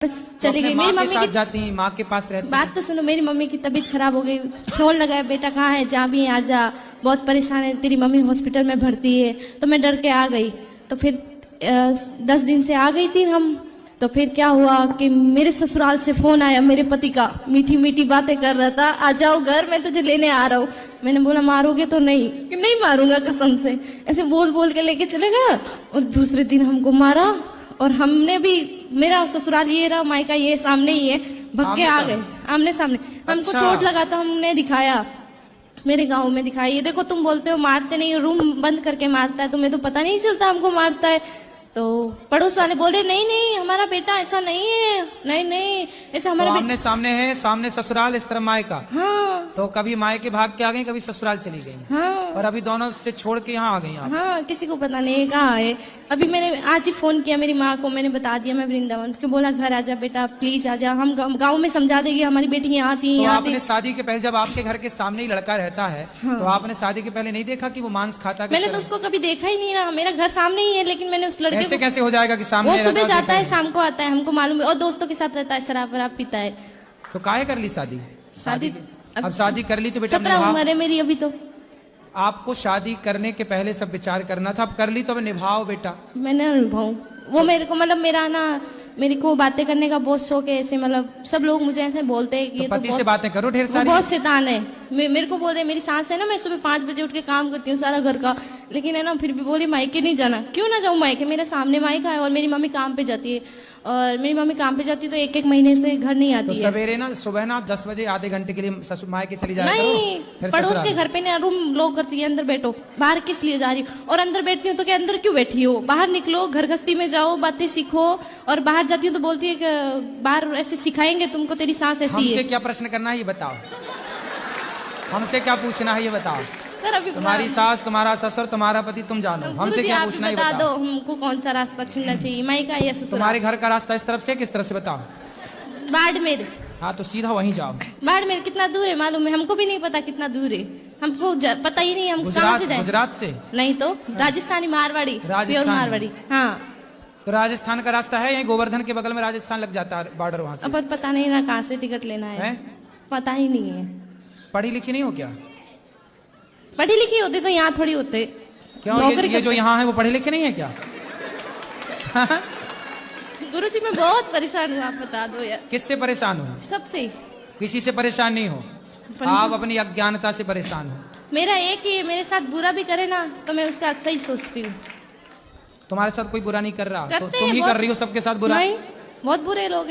बस चली गई। मेरी मम्मी की जाती हैं, माँ के पास रहती बात तो सुनो, मेरी मम्मी की तबीयत खराब हो गई, फोन लगाया, बेटा कहाँ है, जा भी आ जा, बहुत परेशान है, तेरी मम्मी हॉस्पिटल में भर्ती है। तो मैं डर के आ गई। तो फिर 10 दिन से आ गई थी हम। तो फिर क्या हुआ कि मेरे ससुराल से फोन आया मेरे पति का, मीठी मीठी बातें कर रहा था, आ जाओ घर, मैं तुझे लेने आ रहा हूँ। मैंने बोला मारोगे तो नहीं, कि नहीं मारूंगा कसम से, ऐसे बोल बोल के लेके चले गया। और दूसरे दिन हमको मारा। और हमने भी, मेरा ससुराल ये रहा, मायका ये सामने ही है, भग के आ गए आमने सामने। हमको चोट लगा तो हमने दिखाया, मेरे गांव में दिखाया, ये देखो तुम बोलते हो मारते नहीं, रूम बंद करके मारता है, तुम्हें तो पता नहीं चलता हमको मारता है। तो पड़ोस वाले बोले नहीं नहीं हमारा बेटा ऐसा नहीं है, नहीं नहीं ऐसा हमारा तो आमने सामने है, सामने ससुराल, इस तरफ मायका। हाँ। तो कभी मायके भाग के आ गई, कभी ससुराल चली गई। हाँ। और अभी दोनों से छोड़ के यहाँ आ गई आप। हाँ, किसी को पता नहीं कहाँ है। अभी मैंने आज ही फोन किया मेरी माँ को, मैंने बता दिया मैं वृंदावन, के बोला घर आजा बेटा प्लीज आजा, हम गाँव में समझा देगी हमारी बेटी यहाँ थी। तो आपने शादी के पहले, जब आपके घर के सामने ही लड़का रहता है, तो आपने शादी के पहले नहीं देखा कि वो मांस खाता? मैंने तो उसको कभी देखा ही नहीं ना, मेरा घर सामने ही है, लेकिन मैंने उस लड़के ऐसे कैसे हो जाएगा कि सामने? वो सुबह जाता है शाम को आता है, हमको मालूम है, और दोस्तों के साथ रहता है, शराब वराब पीता है। तो काहे कर ली शादी? शादी अब शादी कर ली तो बेटा 17 उम्र है मेरी अभी। तो आपको शादी करने के पहले सब विचार करना था, अब कर ली तो अब निभाओ बेटा। मैंने निभाऊं, वो मेरे को मतलब मेरा ना, मेरे को बातें करने का बहुत शौक है, ऐसे मतलब सब लोग मुझे ऐसे बोलते हैं कि तो पति से बातें करो ढेर सारी। बहुत शैतान है। मेरे को बोल रहे, मेरी सास है ना, मैं सुबह 5 बजे उठ के काम करती हूँ सारा घर का, लेकिन है ना फिर भी बोली मायके नहीं जाना। क्यों ना जाऊँ मायके, मेरे सामने मायका है, और मेरी मम्मी काम पे जाती है, और मेरी मम्मी काम पे जाती है तो 1-1 महीने से घर नहीं आती तो है। सवेरे ना, सुबह ना आप 10 बजे आधे घंटे के लिए ससुर मायके चली जाया नहीं, करो। पड़ोस के घर पे ना रूम लॉक करती है, अंदर बैठो, बाहर किस लिए जा रही हो? और अंदर बैठती हूँ तो क्या अंदर क्यों बैठी हो, बाहर निकलो, घर गस्ती में जाओ, बातें सीखो। और बाहर जाती हूँ तो बोलती है कि बाहर ऐसे सिखाएंगे तुमको, तेरी सास ऐसी है। हमसे क्या प्रश्न करना है ये बताओ, हमसे क्या पूछना है ये बताओ। सर अभी तुम्हारी सास, तुम्हारा ससुर, तुम्हारा पति, तुम जानो, हमसे क्या पूछना है ये बता दो बताओ। हमको कौन सा रास्ता चुनना चाहिए, मायका या ससुराल? तुम्हारे घर का रास्ता इस तरफ से किस तरफ से बताओ? बाड़मेर। हाँ तो सीधा वहीं जाओ। बाड़मेर कितना दूर है मालूम है? हमको भी नहीं पता कितना दूर है, हमको पता ही नहीं, हम कहाँ से जाए? गुजरात से नहीं तो राजस्थानी मारवाड़ी, प्योर मारवाड़ी। हाँ तो राजस्थान का रास्ता है, यही गोवर्धन के बगल में राजस्थान लग जाता है, बॉर्डर वहाँ से। अब पता नहीं ना कहाँ से टिकट लेना है, पता ही नहीं है। पढ़ी लिखी नहीं हो क्या? पढ़ी लिखी होती तो यहाँ थोड़ी होते। क्यों ये जो यहाँ है वो पढ़े लिखे नहीं है क्या? गुरुजी मैं बहुत परेशान हूँ, आप बता दो यार। किससे परेशान हो? सबसे। किसी से परेशान नहीं हो, आप अपनी अज्ञानता से परेशान हो। मेरा एक ही, मेरे साथ बुरा भी करे ना तो मैं उसका अच्छा ही सोचती हूँ। तुम्हारे साथ कोई बुरा नहीं कर रहा, तो तुम ही बहुत, कर रही हो सबके साथ बुरा। नहीं, बहुत बुरे लोग हैं।